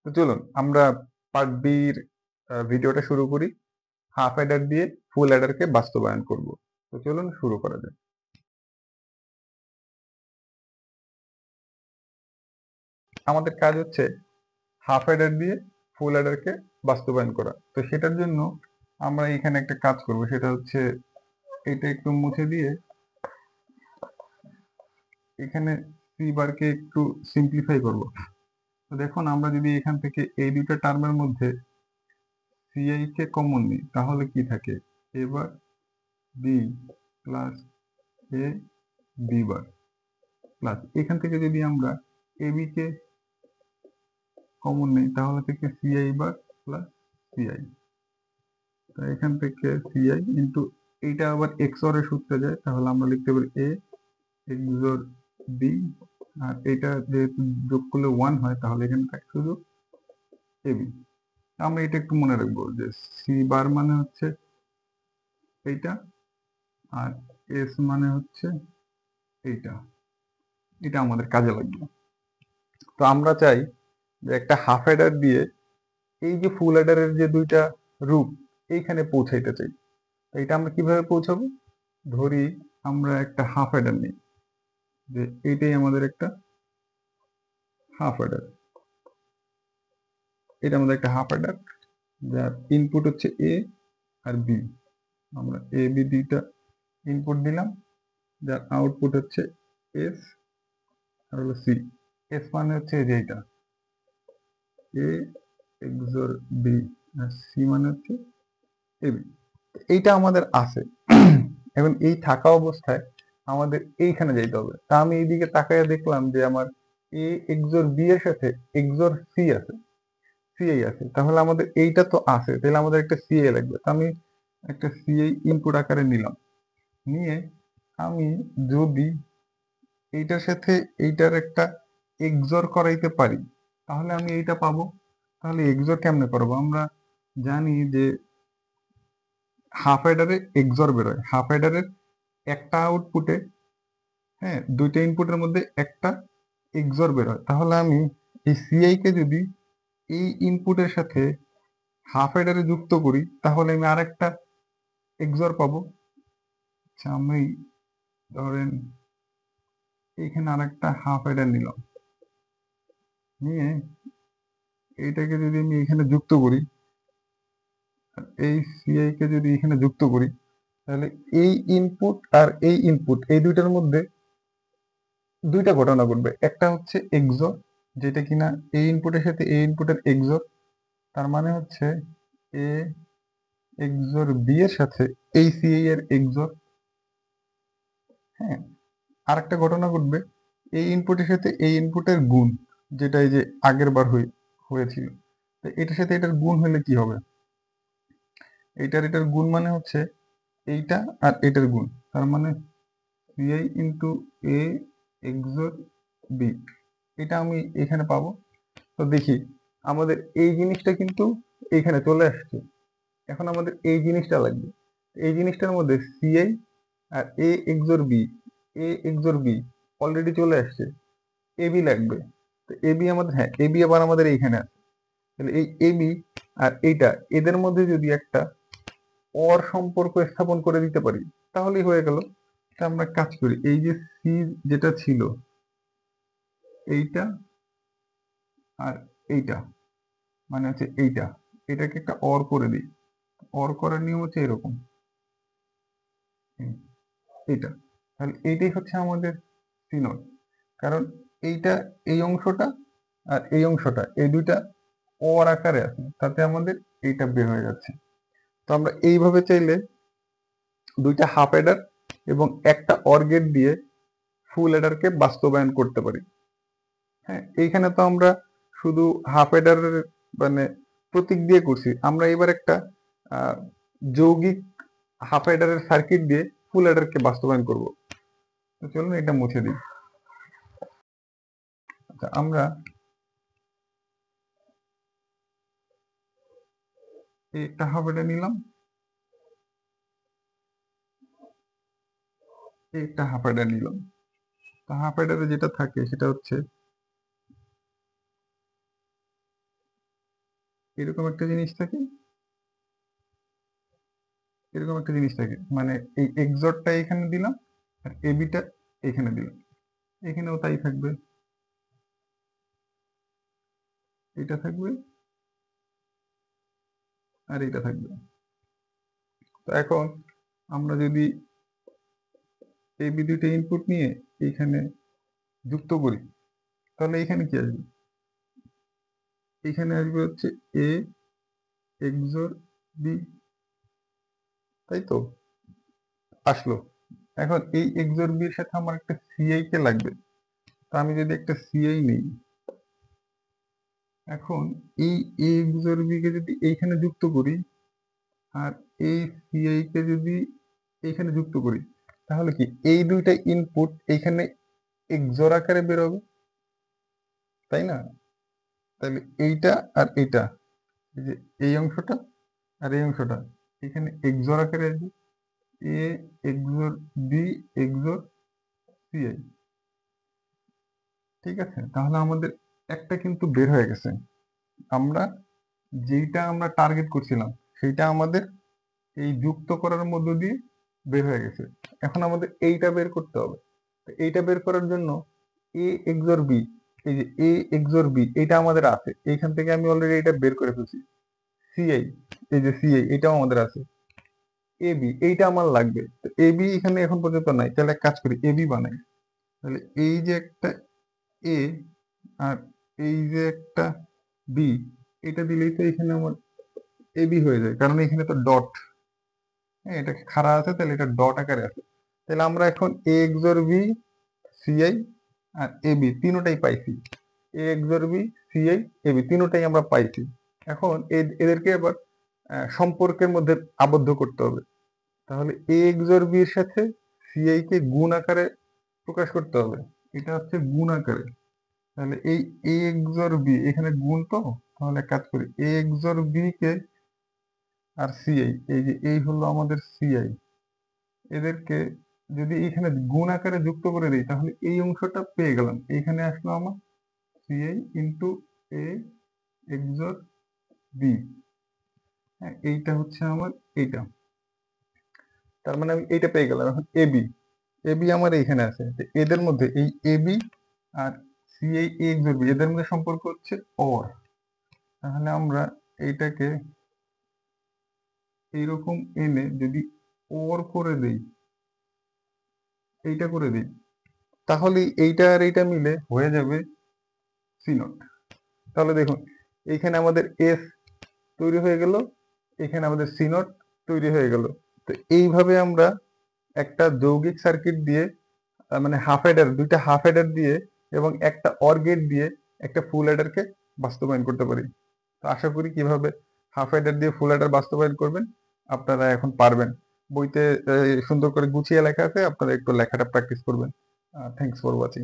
তো চলুন আমরা পার্ট বির ভিডিওটা শুরু করি। হাফ অ্যাডার দিয়ে ফুল অ্যাডারকে বাস্তবায়ন করব। তো চলুন শুরু করা যাক। আমাদের কাজ হচ্ছে হাফ অ্যাডার দিয়ে ফুল অ্যাডারকে বাস্তবায়ন করা। তো সেটার জন্য আমরা এখানে একটা কাজ করব, সেটা হচ্ছে এটা একটু মুছে দিয়ে এখানে সি বারকে একটু সিম্পলিফাই করব। তো দেখুন আমরা যদি এখান থেকে এই দুইটা টার্মের মধ্যে সিআই কে কমন নিই তাহলে কি থাকে, এ বার B plus A B bar plus এখান থেকে যদি আমরা এ বি কে কমন নেই তাহলে থেকে সিআই বার প্লাস সিআই। তো এখান থেকে সিআই ইন্টু এইটা আবার এক্সর এর সূত্রে যায়, তাহলে আমরা লিখতে পারি এ এক্সর বি, আর এটা যেহেতু যোগ করলে 1 হয় তাহলে এখানে থাকে শুধু এবি। আমরা এটা একটু মনে রাখবো যে সি বার মানে হচ্ছে এইটা, আর এস মানে হচ্ছে এইটা। এটা আমাদের কাজে লাগবে। তো আমরা চাই যে একটা হাফ অ্যাডার দিয়ে এই যে ফুল অ্যাডারের যে দুইটা রূপ এইখানে পৌঁছাইতে চাই। তো এটা আমরা কিভাবে পৌঁছাবো? ধরি আমরা একটা হাফ অ্যাডার নিই, যে এইটাই আমাদের একটা হাফ অ্যাডার। এটা আমাদের একটা হাফ অ্যাডার যার ইনপুট হচ্ছে এ আর বি। আমরা এ বি দুইটা ইনপুট দিলাম, যার আউটপুট হচ্ছে এস আর হলো সি। এস মানে হচ্ছে এই যে এইটা এ এক্সর বি, আর সি মানে হচ্ছে এবি। এইটা আমাদের আছে। এখন এই থাকা অবস্থায় আমাদের এইখানে যাইতে হবে। তা আমি এইদিকে তাকায় দেখলাম যে আমার এ এক্সর বি এর সাথে এক্সর সি আছে, সিআই আছে। তাহলে আমাদের এইটা তো আছে, তাহলে আমাদের একটা সিআই লাগবে। তো আমি একটা সিআই ইনপুট আকারে নিলাম, নিয়ে আমি যদি এইটার সাথে এইটার একটা এক্সর করাইতে পারি তাহলে আমি এইটা পাবো। তাহলে এক্সর কেমনে করবো? আমরা জানি যে হাফ অ্যাডারে এক্সর বেরোয়। হাফ অ্যাডারের একটা আউটপুটে, হ্যাঁ, দুইটা ইনপুটের মধ্যে একটা এক্সর বেরোয়। তাহলে আমি এই সিআই কে যদি এই ইনপুটের সাথে হাফ অ্যাডারে যুক্ত করি তাহলে আমি আরেকটা এক্সর পাবো। আচ্ছা, আমি ধরেন এইখানে আরেকটা হাফ অ্যাডার নিলাম, নিয়ে এইটাকে যদি আমি এখানে যুক্ত করি, আর এই সিআই কে যদি এখানে যুক্ত করি, তাহলে এই ইনপুট আর এই ইনপুট এই দুইটার মধ্যে দুইটা ঘটনা ঘটবে। একটা হচ্ছে এক্সর, যেটা কিনা এই ইনপুটের সাথে এই ইনপুটের এক্সর। তার মানে হচ্ছে এ এক্সর বি এর সাথে এই সিআই এর এক্সর। হ্যাঁ, আর একটা ঘটনা ঘটবে এই ইনপুটের সাথে এই ইনপুটের গুণ, যেটা এই যে আগের বার হয়েছিল। তো এটার সাথে এটার গুণ হলে কি হবে? এটার গুণ মানে হচ্ছে এইটা আর এটার গুণ। তার মানে সিআই ইন্টু এ এক্সর বি, এটা আমি এখানে পাবো। তো দেখি আমাদের এই জিনিসটা কিন্তু এইখানে চলে আসছে। এখন আমাদের এই জিনিসটা লাগবে। এই জিনিসটার মধ্যে সিআই আর এ এক্সর বি, এ এক্সর বি অলরেডি চলে আসছে, এবি লাগবে। তো এবি আমাদের, হ্যাঁ এবি আবার আমাদের এইখানে আছে। তাহলে এই এবি আর এইটা এদের মধ্যে যদি একটা অর সম্পর্ক স্থাপন করে দিতে পারি তাহলেই হয়ে গেল। তা আমরা কাজ করি, এই যে সি যেটা ছিল এইটা আর এইটা, মানে হচ্ছে এইটা, এটাকে একটা অর করে দিই। অর করার নিয়ম হচ্ছে এরকম, এইটা। তাহলে এইটাই হচ্ছে আমাদের সি নোড। কারণ এইটা, এই অংশটা আর এই অংশটা এই দুইটা অর আকারে আছে, তাতে আমাদের এইটা বের হয়ে যাচ্ছে। তো আমরা এইভাবে চাইলে দুইটা হাফ অ্যাডার এবং একটা অর গেট দিয়ে ফুল অ্যাডারকে বাস্তবায়ন করতে পারি। হ্যাঁ, এইখানে তো আমরা শুধু হাফ অ্যাডারের মানে প্রতীক দিয়ে করছি। আমরা এবার একটা আহ, যৌগিক হাফ অ্যাডারের সার্কিট দিয়ে ফুল অ্যাডারকে বাস্তবায়ন করব। তো চলুন এটা মুছে দিই। আচ্ছা, আমরা এই একটা হাফ অ্যাডার নিলাম, এই একটা হাফ অ্যাডার নিলাম। তো হাফ অ্যাডারে যেটা থাকে সেটা হচ্ছে এরকম একটা জিনিস থাকে, এরকম একটা জিনিস থাকে, মানে এই এক্সরটা এখানে দিলাম আর এবিটা এখানে দিলাম, এখানেও তাই থাকবে, এটা থাকবে আর এটা থাকবে। তো এখন আমরা যদি এই দুইটা ইনপুট নিয়ে এইখানে যুক্ত করি, তাহলে এখানে কি আসবে? এখানে আসবে হচ্ছে এ এক্সর বি, তাই তো আসলো। এখন এই এক্সর বি এর সাথে আমার একটা সিআই কে লাগবে, তো আমি যদি একটা সিআই নেই, এখন এই এ এক্সর বি কে যদি এইখানে যুক্ত করি আর এই সিআই কে যদি এইখানে যুক্ত করি, তাহলে কি এই দুইটা ইনপুট এইখানে এক্সর আকারে বেরোবে, তাই না? তাহলে এইটা আর এইটা, এই যে এই অংশটা আর এই অংশটা এখানে এক্সর আকারে আসবে, এ এক্সর বি এক্সর সিআই। ঠিক আছে, তাহলে আমাদের একটা কিন্তু বের হয়ে গেছে। আমরা যেইটা আমরা টার্গেট করছিলাম সেইটা আমাদের এই যুক্ত করার মধ্য দিয়ে বের হয়ে গেছে। এখন আমাদের এইটা বের করতে হবে। তো এইটা বের করার জন্য এ এক্সর বি, এই যে এ এক্সর বি এটা আমাদের আছে, এইখান থেকে আমি অলরেডি এটা বের করে ফেলছি। সিআই, এই যে সিআই এটাও আমাদের আছে। এ বি এইটা আমার লাগবে, তো এ বি এখানে এখন পর্যন্ত নাই, তাহলে এক কাজ করি এ বি বানাই। তাহলে এই যে একটা এ আর এই যে একটা বি, এটা দিলেই তো এখানে আমার এ বি হয়ে যায়, কারণ এখানে তো ডট, হ্যাঁ এটা খাড়া আছে, তাহলে এটা ডট আকারে আছে। তাহলে আমরা এখন এ XOR B CI R A B তিনোটাই পাইছি, এ XOR B CI A B তিনোটাই আমরা পাইছি। এখন এদেরকে আবার সম্পর্কের মধ্যে আবদ্ধ করতে হবে। তাহলে এ এক্সর বি এর সাথে সিআই কে গুণ আকারে প্রকাশ করতে হবে, এটা হচ্ছে গুণ আকারে। তাহলে এই এ এক্সর বি এখানে গুণ, তো তাহলে এক কাজ করি এ এক্সর বি কে আর সিআই, এই যে এই হলো আমাদের সিআই, এদেরকে যদি এখানে গুণ আকারে যুক্ত করে দিই, তাহলে এই অংশটা পেয়ে গেলাম। এইখানে আসলো আমার সিআই ইন্টু এ এক্সর বি, হ্যাঁ এইটা হচ্ছে আমার এইটা, তার মানে আমি এইটা পেয়ে গেলাম। এখন এবি, এবি আমার এইখানে আছে, তো এদের মধ্যে এই এবি আর সিআই এ এক্সর বি এদের মধ্যে সম্পর্ক হচ্ছে অর। তাহলে আমরা এইটাকে এইরকম এনে যদি ওর করে দেই, এইটা করে দিই, তাহলে এইটা আর এইটা মিলে হয়ে যাবে সি নট। তাহলে দেখুন এইখানে আমাদের এস তৈরি হয়ে গেল, এখানে আমাদের সি নট তৈরি হয়ে গেল। তো এইভাবে আমরা একটা যৌগিক সার্কিট দিয়ে, মানে হাফ অ্যাডার, দুইটা হাফ অ্যাডার দিয়ে এবং একটা অর গেট দিয়ে একটা ফুল অ্যাডারকে বাস্তবায়ন করতে পারি। তো আশা করি কিভাবে হাফ অ্যাডার দিয়ে ফুল অ্যাডার বাস্তবায়ন করবেন আপনারা এখন পারবেন। বইতে সুন্দর করে গুছিয়ে লেখা আছে, আপনারা একটু লেখাটা প্র্যাকটিস করবেন। Thanks for watching.